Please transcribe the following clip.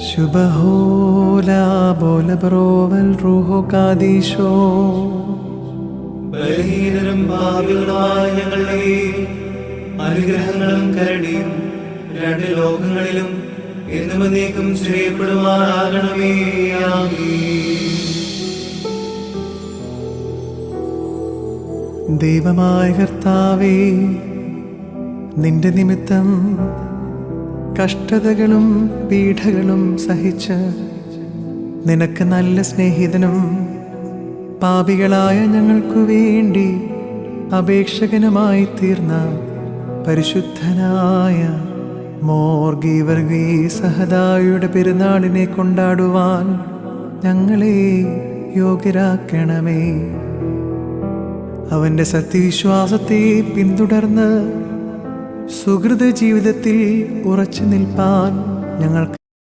ശുഭഹോലാ ബോലബ്രോവൽ റൂഹോ കാദീശോ. ബലഹീനരും പാപികളുമായ ഞങ്ങളുടെ അനുഗ്രഹങ്ങളും കരുണയും രണ്ട് ലോകങ്ങളിലും എന്നും എന്നേക്കും ശ്രീപ്പെടുമാറാകണമേ. ആമീൻ. ദൈവമായ കർത്താവേ, നിന്റെ നിമിത്തം കഷ്ടതകളും പീഡകളും സഹിച്ച് നിനക്ക് നല്ല സ്നേഹിതനും പാപികളായ ഞങ്ങൾക്കു വേണ്ടി അപേക്ഷകനുമായി തീർന്ന പരിശുദ്ധനായ മോർ ഗീവർഗീസ് സഹദായുടെ പെരുന്നാളിനെ കൊണ്ടാടുവാൻ ഞങ്ങളെ യോഗ്യരാക്കണമേ. അവൻ്റെ സത്യവിശ്വാസത്തെ പിന്തുടർന്ന് സുഹൃത ജീവിതത്തിൽ ഉറച്ചു നിൽപ്പാൻ ഞങ്ങൾക്ക്